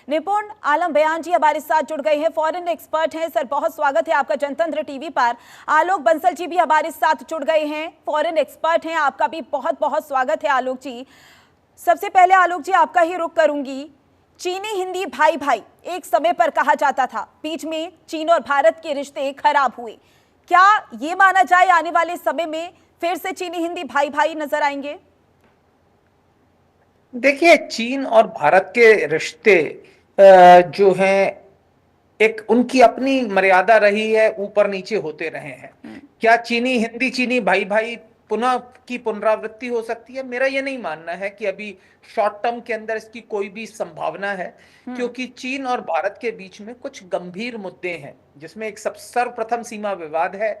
निपुण आलम बयान जी हमारे साथ जुड़ गए हैं, फॉरेन एक्सपर्ट हैं। सर बहुत स्वागत है आपका जनतंत्र टीवी पर। आलोक बंसल जी भी हमारे साथ जुड़ गए हैं, फॉरेन एक्सपर्ट हैं। आपका भी बहुत बहुत स्वागत है आलोक जी। सबसे पहले आलोक जी आपका ही रुख करूंगी। चीनी हिंदी भाई भाई एक समय पर कहा जाता था, बीच में चीन और भारत के रिश्ते खराब हुए। क्या ये माना जाए आने वाले समय में फिर से चीनी हिंदी भाई भाई नजर आएंगे? देखिए, चीन और भारत के रिश्ते जो हैं, एक उनकी अपनी मर्यादा रही है, ऊपर नीचे होते रहे हैं। क्या चीनी हिंदी चीनी भाई भाई पुनः की पुनरावृत्ति हो सकती है? मेरा ये नहीं मानना है कि अभी शॉर्ट टर्म के अंदर इसकी कोई भी संभावना है, क्योंकि चीन और भारत के बीच में कुछ गंभीर मुद्दे हैं, जिसमें एक सब सर्वप्रथम सीमा विवाद है।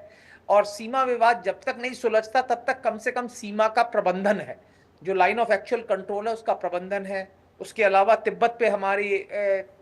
और सीमा विवाद जब तक नहीं सुलझता तब तक कम से कम सीमा का प्रबंधन है, जो लाइन ऑफ एक्चुअल कंट्रोल है उसका प्रबंधन है। उसके अलावा तिब्बत पे हमारी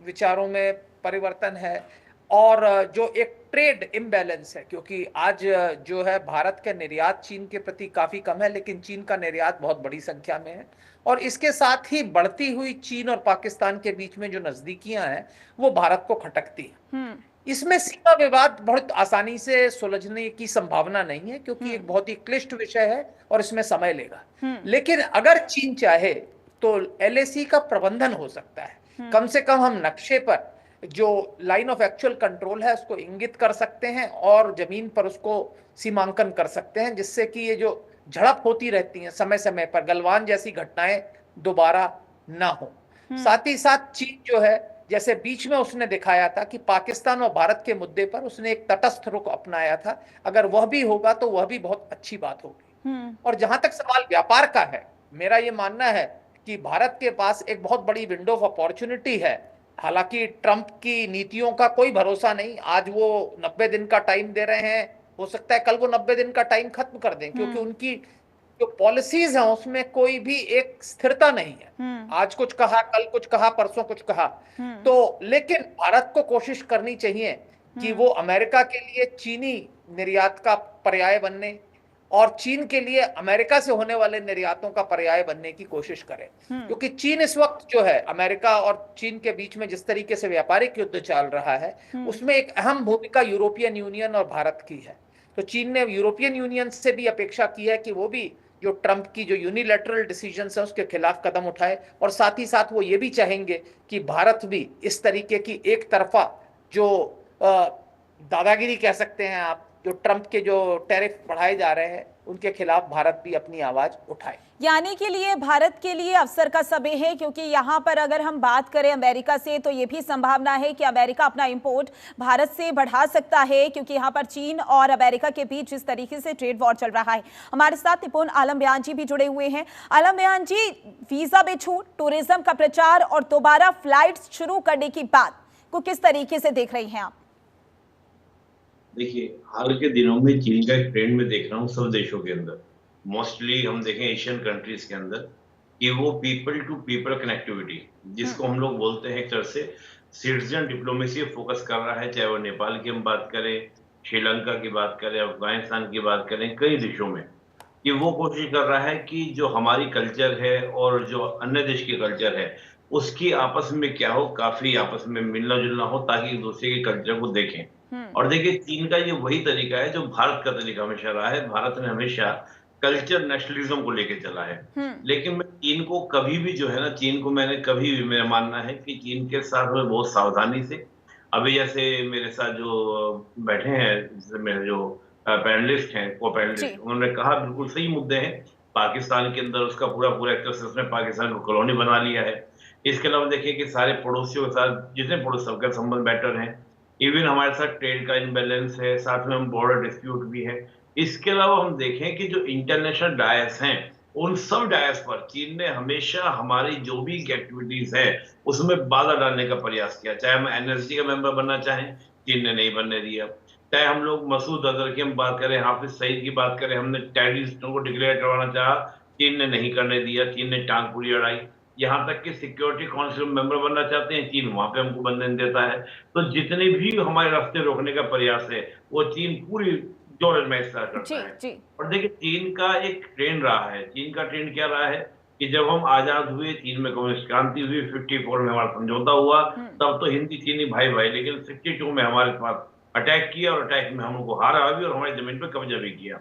विचारों में परिवर्तन है। और जो एक ट्रेड इम्बैलेंस है, क्योंकि आज जो है भारत का निर्यात चीन के प्रति काफी कम है, लेकिन चीन का निर्यात बहुत बड़ी संख्या में है। और इसके साथ ही बढ़ती हुई चीन और पाकिस्तान के बीच में जो नजदीकियां हैं वो भारत को खटकती हैं। इसमें सीमा विवाद बहुत आसानी से सुलझने की संभावना नहीं है, क्योंकि एक बहुत ही क्लिष्ट विषय है और इसमें समय लेगा। लेकिन अगर चीन चाहे तो एलएसी का प्रबंधन हो सकता है। कम से कम हम नक्शे पर जो लाइन ऑफ एक्चुअल कंट्रोल है उसको इंगित कर सकते हैं और जमीन पर उसको सीमांकन कर सकते हैं, जिससे कि ये जो झड़प होती रहती है समय समय पर, गलवान जैसी घटनाएं दोबारा ना हो। साथ ही साथ चीन जो है, जैसे बीच में उसने दिखाया था कि पाकिस्तान और भारत के मुद्दे पर उसने एक तटस्थ रुख अपनाया था, अगर वह भी होगा तो वह भी बहुत अच्छी बात होगी। और जहां तक सवाल व्यापार का है, मेरा यह मानना है कि भारत के पास एक बहुत बड़ी विंडो ऑफ अपॉर्चुनिटी है। हालांकि ट्रंप की नीतियों का कोई भरोसा नहीं, आज वो 90 दिन का टाइम दे रहे हैं, हो सकता है कल वो 90 दिन का टाइम खत्म कर दें, क्योंकि उनकी जो पॉलिसीज हैं उसमें कोई भी एक स्थिरता नहीं है। आज कुछ कहा, कल कुछ कहा, परसों कुछ कहा। तो लेकिन भारत को कोशिश करनी चाहिए कि वो अमेरिका के लिए चीनी निर्यात का पर्याय बनने और चीन के लिए अमेरिका से होने वाले निर्यातों का पर्याय बनने की कोशिश करे। क्योंकि चीन इस वक्त जो है, अमेरिका और चीन के बीच में जिस तरीके से व्यापारिक युद्ध चल रहा है, उसमें एक अहम भूमिका यूरोपियन यूनियन और भारत की है। तो चीन ने यूरोपियन यूनियन से भी अपेक्षा की है कि वो भी जो ट्रंप की जो यूनिलैटरल डिसीजंस है उसके खिलाफ कदम उठाए, और साथ ही साथ वो ये भी चाहेंगे कि भारत भी इस तरीके की एक तरफा जो दादागिरी कह सकते हैं आप, जो ट्रंप के जो टैरिफ बढ़ाए जा रहे हैं उनके खिलाफ भारत भी अपनी आवाज उठाए। यानी के लिए भारत के लिए अवसर का समय है, क्योंकि यहाँ पर अगर हम बात करें अमेरिका से तो ये भी संभावना है कि अमेरिका अपना इंपोर्ट भारत से बढ़ा सकता है, क्योंकि यहाँ पर चीन और अमेरिका के बीच जिस तरीके से ट्रेड वॉर चल रहा है। हमारे साथ निपुण आलम बयान जी भी जुड़े हुए हैं। आलम बयान जी, वीजा में छूट, टूरिज्म का प्रचार और दोबारा फ्लाइट शुरू करने की बात को किस तरीके से देख रही हैं आप? देखिए, हाल के दिनों में चीन का एक ट्रेंड में देख रहा हूँ सब देशों के अंदर, मोस्टली हम देखें एशियन कंट्रीज के अंदर, कि वो पीपल टू पीपल कनेक्टिविटी, जिसको हम लोग बोलते हैं एक तरह से सिटीजन डिप्लोमेसी, फोकस कर रहा है। चाहे वो नेपाल की हम बात करें, श्रीलंका की बात करें, अफगानिस्तान की बात करें, कई देशों में कि वो कोशिश कर रहा है कि जो हमारी कल्चर है और जो अन्य देश की कल्चर है उसकी आपस में क्या हो, काफी आपस में मिलना जुलना हो, ताकि एक दूसरे के कल्चर को देखें। और देखिए, चीन का ये वही तरीका है जो भारत का तरीका हमेशा रहा है। भारत ने हमेशा कल्चर नेशनलिज्म को लेके चला है। लेकिन मैं चीन को कभी भी जो है ना, चीन को मैंने कभी भी, मेरा मानना है कि चीन के साथ में बहुत सावधानी से, अभी जैसे मेरे साथ जो बैठे हैं, मेरे जो पैनलिस्ट हैं, को पैनलिस्ट, उन्होंने कहा बिल्कुल सही मुद्दे हैं। पाकिस्तान के अंदर उसका पूरा पूरा एक तरह से उसने पाकिस्तान को कॉलोनी बना लिया है। इसके अलावा देखिए कि सारे पड़ोसियों के साथ जितने पड़ोस सबके संबंध बेटर हैं। इवन हमारे साथ ट्रेड का इनबैलेंस है, साथ में हम बॉर्डर डिस्प्यूट भी है। इसके अलावा हम देखें कि जो इंटरनेशनल डायस हैं, उन सब डायस पर चीन ने हमेशा हमारी जो भी एक्टिविटीज है उसमें बाधा डालने का प्रयास किया। चाहे हम एनएसजी का मेंबर बनना चाहें, चीन ने नहीं बनने दिया। चाहे हम लोग मसूद अजहर की हम बात करें, हाफिज सईद की बात करें, हमने टेररिस्टों को डिक्लेयर करवाना चाहा, चीन ने नहीं करने दिया। चीन ने टांग पूरी अड़ाई। यहाँ तक कि सिक्योरिटी काउंसिल मेंबर बनना चाहते हैं, चीन वहां पे हमको बंधन देता है। तो जितने भी हमारे रास्ते रोकने का प्रयास है वो चीन पूरी जोर में हिस्सा करता है। और देखिए, चीन का एक ट्रेंड रहा है। चीन का ट्रेंड क्या रहा है कि जब हम आजाद हुए, चीन में कम्युनिस्ट क्रांति हुई, 54 में हमारा समझौता हुआ, तब तो हिंदी चीनी भाई भाई, लेकिन 62 में हमारे पास अटैक किया और अटैक में हम लोग को हारा भी और हमारी जमीन पर कब्जा भी किया।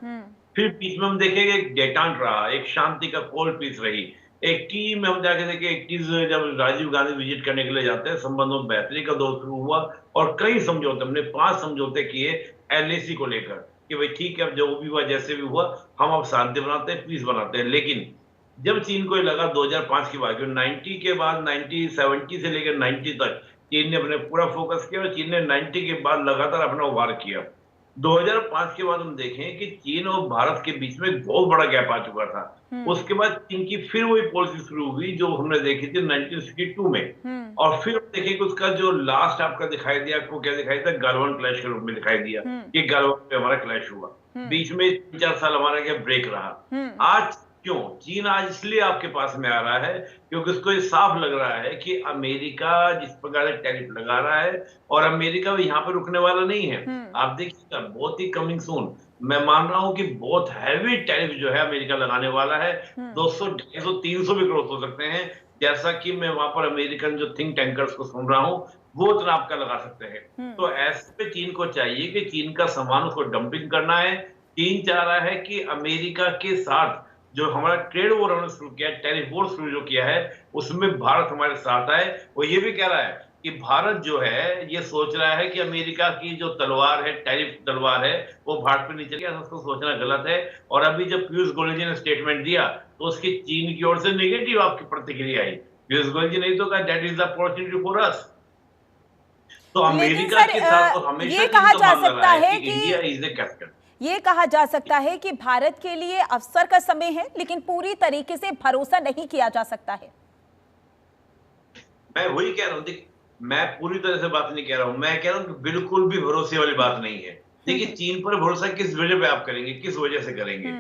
फिर बीच में हम देखेंगे एक डेटांट रहा, एक शांति का कोल्ड पीस रही। 80 में हम जाके देखे, 81 जब राजीव गांधी विजिट करने के लिए जाते हैं, संबंधों में बेहतरी का दौर शुरू हुआ और कई समझौते, हमने 5 समझौते किए एलएसी को लेकर कि भाई ठीक है, अब जो भी हुआ जैसे भी हुआ, हम अब शांति बनाते हैं, पीस बनाते हैं। लेकिन जब चीन को ये लगा 2005 की बात, 90 के बाद 70 से लेकर 90 तक चीन ने अपने पूरा फोकस किया और चीन ने 90 के बाद लगातार अपना उभार किया। 2005 के बाद हम देखें कि चीन और भारत के बीच में एक बहुत बड़ा गैप आ चुका था। उसके बाद चीन की फिर वही पॉलिसी शुरू हुई जो हमने देखी थी 1962 में, और फिर देखें कि उसका जो लास्ट आपका दिखाई दिया, आपको क्या दिखाई था, गालवान क्लैश के रूप में दिखाई दिया कि गालवान पे हमारा क्लैश हुआ। बीच में 3-4 साल हमारा क्या ब्रेक रहा। आज क्यों चीन आज इसलिए आपके पास में आ रहा है क्योंकि उसको ये साफ लग रहा है कि अमेरिका जिस प्रकार से टैरिफ लगा रहा है और अमेरिका यहाँ पे रुकने वाला नहीं है। आप देखिएगा बहुत ही कमिंग सून, मैं मान रहा हूं कि बहुत हैवी टैरिफ जो है अमेरिका लगाने वाला है। 200, 250, 300 भी क्रॉस हो सकते हैं, जैसा कि मैं वहां पर अमेरिकन जो थिंक टैंकर्स को सुन रहा हूं वो इतना आपका लगा सकते हैं। तो ऐसे में चीन को चाहिए कि चीन का सामान उसको डंपिंग करना है। चीन चाह रहा है कि अमेरिका के साथ जो हमारा ट्रेड वॉर हमने शुरू किया, टैरिफ वॉर शुरू जो किया है, उसमें भारत हमारे साथ आए। वो ये भी कह रहा है कि भारत जो है ये सोच रहा है कि अमेरिका की जो तलवार है, टैरिफ तलवार है, वो भारत पे नहीं चलेगी, उसको सोचना गलत है। और अभी जब पीयूष गोयल जी ने स्टेटमेंट दिया तो उसकी चीन की ओर से नेगेटिव आपकी प्रतिक्रिया आई। पीयूष गोयल जी नहीं तो कहा that is the opportunity for us. तो अमेरिका के साथ तो हमेशा ये कहा जा सकता है कि इंडिया इज द कैप्टन। ये कहा जा सकता है कि भारत के लिए अवसर का समय है, लेकिन पूरी तरीके से भरोसा नहीं किया जा सकता है। मैं वही कह रहा हूँ, मैं पूरी तरह से बात नहीं कह रहा हूं, मैं कह रहा हूं कि बिल्कुल भी भरोसे वाली बात नहीं है। देखिए चीन पर भरोसा किस वजह पे आप करेंगे, किस वजह से करेंगे?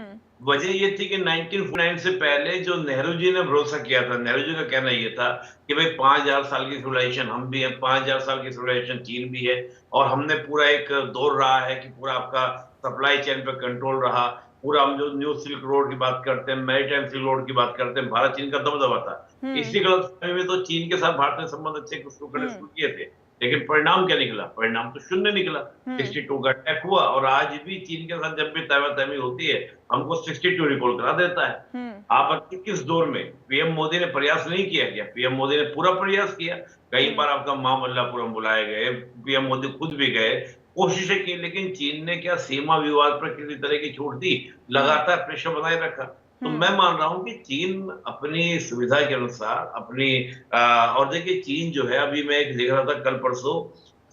वजह ये थी कि 1949 से पहले जो नेहरू जी ने भरोसा किया था, नेहरू जी का कहना ये था कि भाई 5000 साल की सिविलाइजेशन हम भी हैं, 5000 साल की सिविलाइजेशन चीन भी है, और हमने पूरा एक दौर रहा है कि पूरा आपका सप्लाई चेन पे कंट्रोल रहा। पूरा हम जो न्यू सिल्क रोड की बात करते हैं, मैरीटाइम सिल्क रोड की बात करते हैं, भारत चीन का दबदबा था। इसी गलतफहमी में तो चीन के साथ भारत ने संबंध अच्छे शुरू किए थे, लेकिन परिणाम क्या निकला? परिणाम तो शून्य निकला। 62 का अटैक हुआ और आज भी चीन के साथ जब भी तहमी होती है हमको 62 रिकॉल करा देता है। आप किस दौर में पीएम मोदी ने प्रयास नहीं किया क्या? पीएम मोदी ने पूरा प्रयास किया, कई बार आपका महामल्लापुरम बुलाए गए, पीएम मोदी खुद भी गए, कोशिशें की, लेकिन चीन ने क्या सीमा विवाद पर किसी तरह की छूट दी? लगातार प्रेशर बनाए रखा। तो मैं मान रहा हूं कि चीन अपनी सुविधा के अनुसार अपनी और देखिए चीन जो है, अभी मैं एक देख रहा था कल परसों,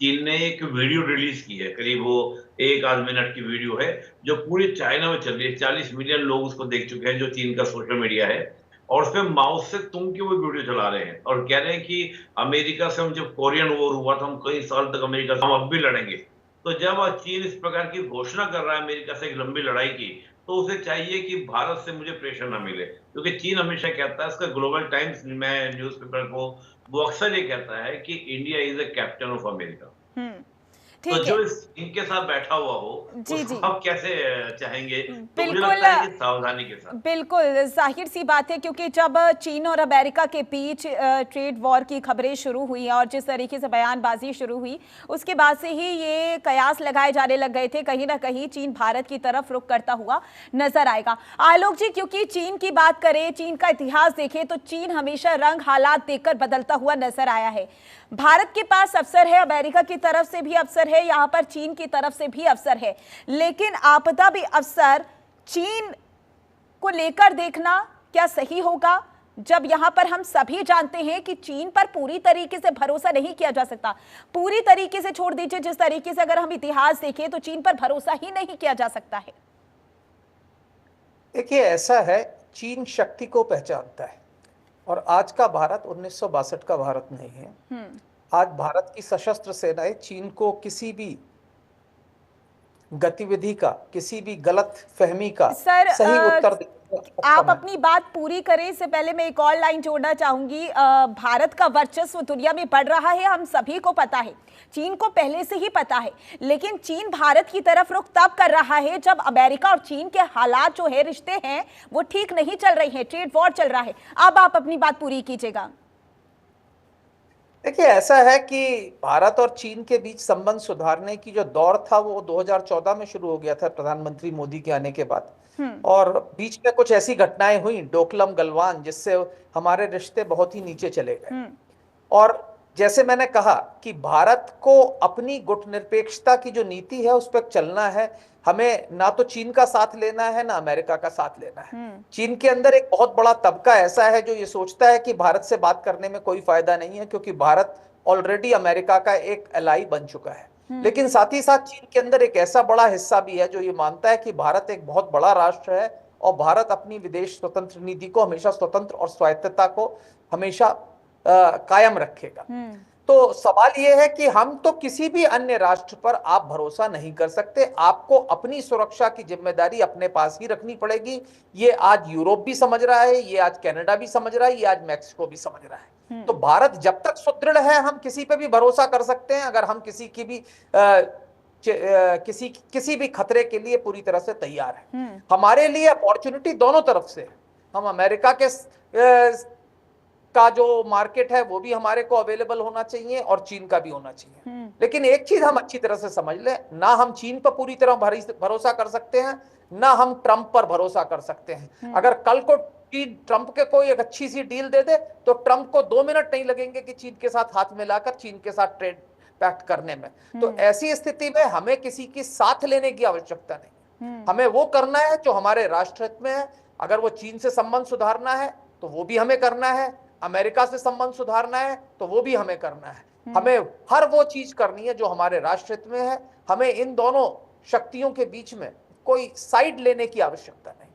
चीन ने एक वीडियो रिलीज की है, करीब वो 1 आध मिनट की वीडियो है जो पूरी चाइना में चल रही है। 40 मिलियन लोग उसको देख चुके हैं, जो चीन का सोशल मीडिया है, और उसमें माओ से तुम की वो वीडियो चला रहे हैं और कह रहे हैं कि अमेरिका से हम जब कोरियन वॉर हुआ था, हम कई साल तक अमेरिका से हम अब भी लड़ेंगे। तो जब चीन इस प्रकार की घोषणा कर रहा है अमेरिका से एक लंबी लड़ाई की, तो उसे चाहिए कि भारत से मुझे प्रेशर ना मिले, क्योंकि चीन हमेशा कहता है, इसका ग्लोबल टाइम्स में न्यूज़पेपर को वो अक्सर ये कहता है कि India is the captain of America. तो जो इनके साथ बैठा हुआ हो उसको आप कैसे चाहेंगे? तो मुझे लगता है कि सावधानी के साथ। बिल्कुल जाहिर सी बात है, क्योंकि जब चीन और अमेरिका के बीच ट्रेड वॉर की खबरें शुरू हुई और जिस तरीके से बयानबाजी शुरू हुई, उसके बाद से ही ये कयास लगाए जाने लग गए थे कहीं ना कहीं चीन भारत की तरफ रुख करता हुआ नजर आएगा। आलोक जी, क्योंकि चीन की बात करें, चीन का इतिहास देखें तो चीन हमेशा रंग हालात देखकर बदलता हुआ नजर आया है। भारत के पास अवसर है, अमेरिका की तरफ से भी अवसर है, यहाँ पर चीन की तरफ से भी अवसर है, लेकिन आपदा भी अवसर चीन को लेकर देखना क्या सही होगा, जब यहाँ पर हम सभी जानते हैं कि चीन पर पूरी तरीके से भरोसा नहीं किया जा सकता। पूरी तरीके से छोड़ दीजिए, जिस तरीके से अगर हम इतिहास देखें तो चीन पर भरोसा ही नहीं किया जा सकता है। देखिए ऐसा है, चीन शक्ति को पहचानता है और आज का भारत 1962 का भारत नहीं है। आज भारत की सशस्त्र सेनाएं चीन को किसी भी गतिविधि का, किसी भी गलत फहमी का सही उत्तर आप अपनी बात पूरी करें इससे पहले मैं एक और लाइन जोड़ना चाहूंगी। भारत का वर्चस्व दुनिया में बढ़ रहा है, हम सभी को पता है, चीन को पहले से ही पता है, लेकिन चीन भारत की तरफ रुख तब कर रहा है जब अमेरिका और चीन के हालात जो है, रिश्ते हैं, वो ठीक नहीं चल रहे हैं, ट्रेड वॉर चल रहा है। अब आप अपनी बात पूरी कीजिएगा। देखिए, ऐसा है कि भारत और चीन के बीच संबंध सुधारने की जो दौर था वो 2014 में शुरू हो गया था प्रधानमंत्री मोदी के आने के बाद। और बीच में कुछ ऐसी घटनाएं हुई, डोकलम गलवान, जिससे हमारे रिश्ते बहुत ही नीचे चले गए। और जैसे मैंने कहा कि भारत को अपनी गुटनिरपेक्षता की जो नीति है उस पर चलना है। हमें ना तो चीन का साथ लेना है ना अमेरिका का साथ लेना है। चीन के अंदर एक बहुत बड़ा तबका ऐसा है जो ये सोचता है कि भारत से बात करने में कोई फायदा नहीं है, क्योंकि भारत ऑलरेडी अमेरिका का एक एलाई बन चुका है। लेकिन साथ ही साथ चीन के अंदर एक ऐसा बड़ा हिस्सा भी है जो ये मानता है कि भारत एक बहुत बड़ा राष्ट्र है और भारत अपनी विदेश स्वतंत्र नीति को हमेशा स्वतंत्र और स्वायत्तता को हमेशा कायम रखेगा। तो सवाल यह है कि हम तो किसी भी अन्य राष्ट्र पर आप भरोसा नहीं कर सकते। आपको अपनी सुरक्षा की जिम्मेदारी अपने पास ही रखनी पड़ेगी। ये आज यूरोप भी समझ रहा है, ये आज कनाडा भी समझ रहा है, ये आज मैक्सिको भी समझ रहा है। तो भारत जब तक सुदृढ़ है हम किसी पे भी भरोसा कर सकते हैं, अगर हम किसी की भी किसी भी खतरे के लिए पूरी तरह से तैयार है। हमारे लिए अपॉर्चुनिटी दोनों तरफ से है। हम अमेरिका के का जो मार्केट है वो भी हमारे को अवेलेबल होना चाहिए और चीन का भी होना चाहिए। लेकिन एक चीज हम अच्छी तरह से समझ लें, ना हम चीन पर पूरी तरह भरोसा कर सकते हैं, ना हम ट्रंप पर भरोसा कर सकते हैं। अगर कल को चीन ट्रंप के कोई एक अच्छी सी डील दे दे तो ट्रंप को 2 मिनट नहीं लगेंगे कि चीन के साथ हाथ मिलाकर चीन के साथ ट्रेड पैक्ट करने में। तो ऐसी स्थिति में हमें किसी की साथ लेने की आवश्यकता नहीं। हमें वो करना है जो हमारे राष्ट्र हित में है। अगर वो चीन से संबंध सुधारना है तो वो भी हमें करना है, अमेरिका से संबंध सुधारना है तो वो भी हमें करना है। हमें हर वो चीज करनी है जो हमारे राष्ट्र हित में है। हमें इन दोनों शक्तियों के बीच में कोई साइड लेने की आवश्यकता नहीं।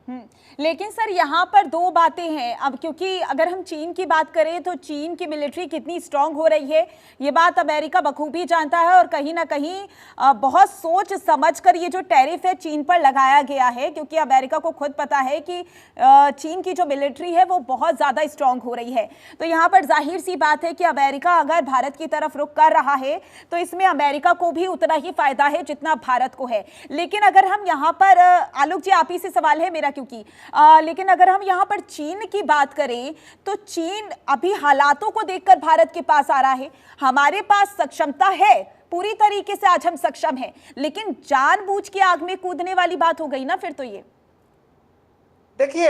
लेकिन सर यहाँ पर दो बातें हैं अब, क्योंकि अगर हम चीन की बात करें तो चीन की मिलिट्री कितनी स्ट्रांग हो रही है ये बात अमेरिका बखूबी जानता है, और कहीं ना कहीं बहुत सोच समझकर ये जो टैरिफ है चीन पर लगाया गया है, क्योंकि अमेरिका को खुद पता है कि चीन की जो मिलिट्री है वो बहुत ज़्यादा स्ट्रांग हो रही है। तो यहाँ पर जाहिर सी बात है कि अमेरिका अगर भारत की तरफ रुख कर रहा है तो इसमें अमेरिका को भी उतना ही फायदा है जितना भारत को है। लेकिन अगर हम यहाँ पर आलोक जी, आप ही से सवाल है मेरा, क्योंकि लेकिन अगर हम यहाँ पर चीन की बात करें तो चीन अभी हालातों को देखकर भारत के पास आ रहा है। हमारे पास सक्षमता है, पूरी तरीके से आज हम सक्षम हैं, लेकिन जानबूझ के आग में कूदने वाली बात हो गई ना फिर तो। ये देखिए,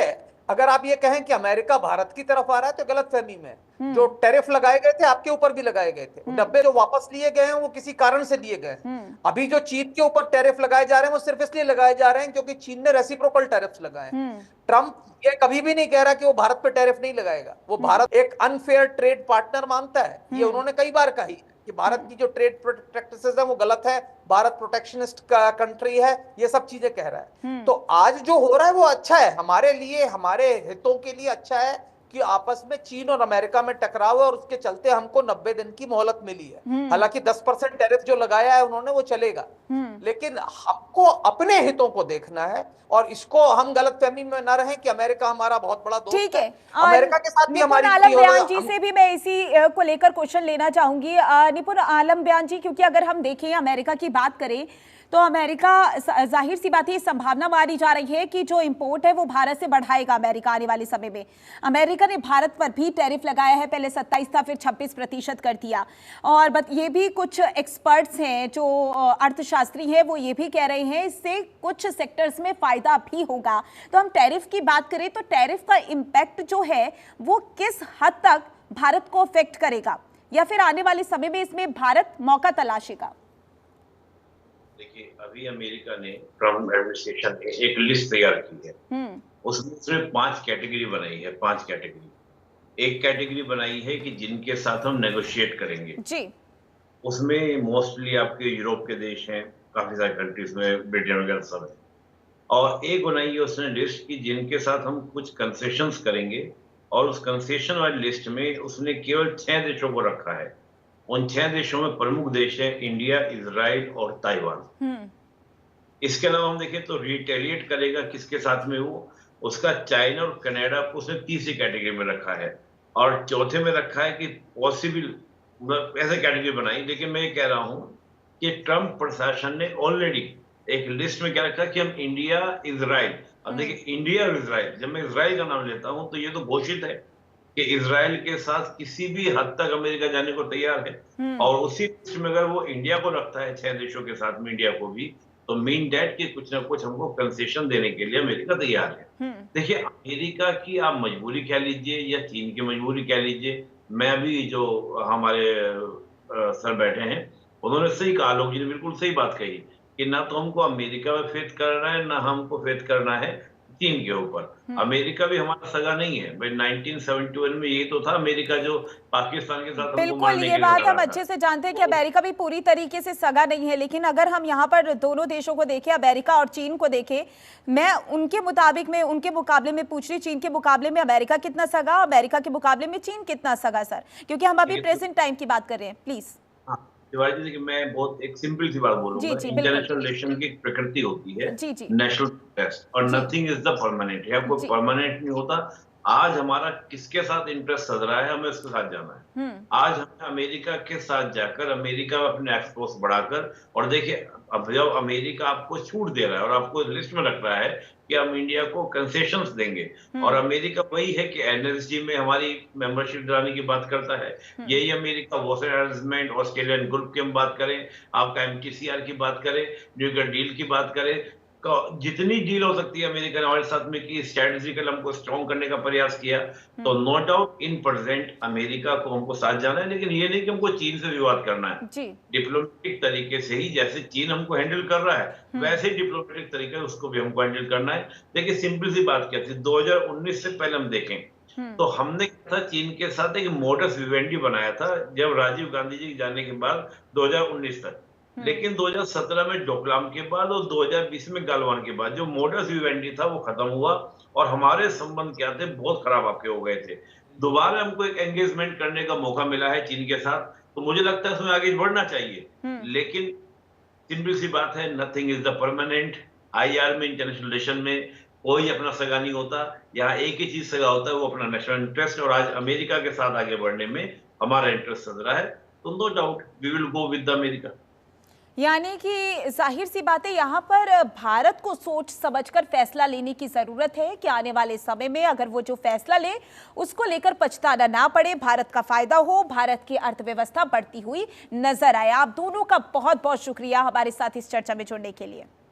अगर आप ये कहें कि अमेरिका भारत की तरफ आ रहा है तो गलतफहमी में। जो टैरिफ लगाए गए थे आपके ऊपर भी लगाए गए थे, डब्बे जो वापस लिए गए हैं वो किसी कारण से लिए गए। अभी जो चीन के ऊपर टैरिफ लगाए जा रहे हैं वो सिर्फ इसलिए लगाए जा रहे हैं क्योंकि चीन ने रेसिप्रोकल टैरिफ लगाए हैं। ट्रंप ये कभी भी नहीं कह रहा कि वो भारत पे टैरिफ नहीं लगाएगा। वो भारत एक अनफेयर ट्रेड पार्टनर मानता है, ये उन्होंने कई बार कही कि भारत की जो ट्रेड प्रैक्टिसेस है वो गलत है, भारत प्रोटेक्शनिस्ट का कंट्री है, ये सब चीजें कह रहा है। तो आज जो हो रहा है वो अच्छा है हमारे लिए, हमारे हितों के लिए अच्छा है कि आपस में चीन और अमेरिका में टकराव है, और उसके चलते हमको 90 दिन की मोहलत मिली है। हालांकि 10% टैरिफ जो लगाया है उन्होंने वो चलेगा, लेकिन हमको अपने हितों को देखना है और इसको हम गलतफहमी में ना रहें कि अमेरिका हमारा बहुत बड़ा दोस्त है। अमेरिका के साथ भी हमारी आलम बयान जी से भी मैं इसी को लेकर क्वेश्चन लेना चाहूंगी। निपुण आलम बयान जी, क्योंकि अगर हम देखें अमेरिका की बात करें तो अमेरिका, जाहिर सी बात है, संभावना मानी जा रही है कि जो इंपोर्ट है वो भारत से बढ़ाएगा अमेरिका आने वाले समय में। अमेरिका ने भारत पर भी टैरिफ लगाया है, पहले 27 था फिर 26% कर दिया। और ये भी कुछ एक्सपर्ट्स हैं जो अर्थशास्त्री हैं वो ये भी कह रहे हैं इससे कुछ सेक्टर्स में फायदा भी होगा। तो हम टैरिफ की बात करें तो टैरिफ का इम्पैक्ट जो है वो किस हद तक भारत को अफेक्ट करेगा, या फिर आने वाले समय में इसमें भारत मौका तलाशेगा? देखिए, अभी अमेरिका ने, ट्रम्प एडमिनिस्ट्रेशन ने एक लिस्ट तैयार की है। उसमें सिर्फ 5 कैटेगरी बनाई है, 5 कैटेगरी। एक कैटेगरी बनाई है कि जिनके साथ हम नेगोशिएट करेंगे जी। उसमें मोस्टली आपके यूरोप के देश हैं, काफी सारे कंट्रीज में ब्रिटेन वगैरह सब है। और एक बनाई है उसने लिस्ट की जिनके साथ हम कुछ कंसेशंस करेंगे, और उस कंसेशन वाली लिस्ट में उसने केवल 6 देशों को रखा है। उन 6 देशों में प्रमुख देश है इंडिया, इजराइल और ताइवान। इसके अलावा हम देखें तो रिटेलिएट करेगा किसके साथ में, वो उसका चाइना और कनाडा को उसने तीसरी कैटेगरी में रखा है, और चौथे में रखा है कि पॉसिबल, मतलब ऐसे कैटेगरी बनाई। लेकिन मैं ये कह रहा हूं कि ट्रंप प्रशासन ने ऑलरेडी एक लिस्ट में क्या रखा कि हम इंडिया, इजराइल, अब देखिए इंडिया और इजराइल, जब मैं इजराइल का नाम लेता हूं तो ये तो घोषित है कि इजराइल के साथ किसी भी हद तक अमेरिका जाने को तैयार है। और उसी लिस्ट में अगर वो इंडिया को रखता है 6 देशों के साथ में इंडिया को भी, तो मीन डेट कि कुछ ना कुछ हमको कंसेशन देने के लिए अमेरिका तैयार है। देखिए अमेरिका की आप मजबूरी कह लीजिए या चीन की मजबूरी कह लीजिए, मैं अभी जो हमारे सर बैठे हैं उन्होंने सही कहा, आलोक जी ने बिल्कुल सही बात कही कि ना तो हमको अमेरिका में फेथ करना है, ना हमको फेथ करना है चीन के ऊपर। अमेरिका भी हमारा सगा नहीं है भाई। 1971 में ये तो था अमेरिका जो पाकिस्तान के साथ हमको बिल्कुल, मारने ये के लिए बात लगा हम था। अच्छे से जानते हैं कि अमेरिका भी पूरी तरीके से सगा नहीं है, लेकिन अगर हम यहाँ पर दोनों देशों को देखें, अमेरिका और चीन को देखें, मैं उनके मुताबिक में उनके मुकाबले में पूछ रही, चीन के मुकाबले में अमेरिका कितना सगा, अमेरिका के मुकाबले में चीन कितना सगा सर, क्योंकि हम अभी प्रेजेंट टाइम की बात कर रहे हैं। प्लीज। हाँ, शिवाजी जी, देखिए मैं बहुत एक सिंपल सी बात जी बोलूंगा। जी बिल्कुल। इंटरनेशनल रिलेशन की एक प्रकृति होती है जी जी नेशनल इंटरेस्ट, और जी नथिंग इज द परमानेंट है, कोई जी। परमानेंट नहीं होता। आज हमारा किसके साथ इंटरेस्ट सध रहा है, हमें उसके साथ जाना है। आज हमें अमेरिका के साथ जाकर अमेरिका में अपने एक्सपोर्ट बढ़ाकर, और देखिए अब जब अमेरिका आपको छूट दे रहा है और आपको लिस्ट में रख रहा है कि हम इंडिया को कंसेशंस देंगे, और अमेरिका वही है कि एनएसजी में हमारी मेंबरशिप दिलाने की बात करता है, यही America washer arrangement, Australian group की हम बात करें, आपका एमटीसीआर की बात करें, न्यूक्लियर डील की बात करें, जितनी डील हो सकती है अमेरिका ने हमारे साथ में की, स्ट्रेटेजिकल हमको स्ट्रॉन्ग करने का प्रयास किया। तो no doubt in present America को हमको साथ जाना है, लेकिन ये नहीं कि हमको चीन से विवाद करना है। जी डिप्लोमेटिक तरीके से ही, जैसे चीन हमको हैंडल कर रहा है वैसे ही डिप्लोमेटिक तरीके से उसको भी हमको हैंडल करना है। देखिए सिंपल सी बात क्या थी, 2019 से पहले हम देखें तो हमने क्या था, चीन के साथ एक मोडस विवेंडी बनाया था जब राजीव गांधी जी जाने के बाद 2019 तक। लेकिन 2017 में डोकलाम के बाद और 2020 में गालवान के बाद जो मोडस विवेंडी था वो खत्म हुआ, और हमारे संबंध क्या थे, बहुत खराब आपके हो गए थे। दोबारा हमको एक एंगेजमेंट करने का मौका मिला है चीन के साथ, तो मुझे लगता है उसमें आगे बढ़ना चाहिए। लेकिन सिंपल सी बात है, nothing is the permanent. IR में, इंटरनेशनल रिलेशन में कोई अपना सगा नहीं होता। यहाँ एक ही चीज सगा होता है, वो अपना नेशनल इंटरेस्ट, और आज अमेरिका के साथ आगे बढ़ने में हमारा इंटरेस्ट सद रहा है, तो no doubt we will go with the America. यानी कि जाहिर सी बात है, यहाँ पर भारत को सोच समझकर फैसला लेने की जरूरत है कि आने वाले समय में अगर वो जो फैसला ले उसको लेकर पछताना ना पड़े, भारत का फायदा हो, भारत की अर्थव्यवस्था बढ़ती हुई नजर आए। आप दोनों का बहुत बहुत शुक्रिया हमारे साथ इस चर्चा में जुड़ने के लिए।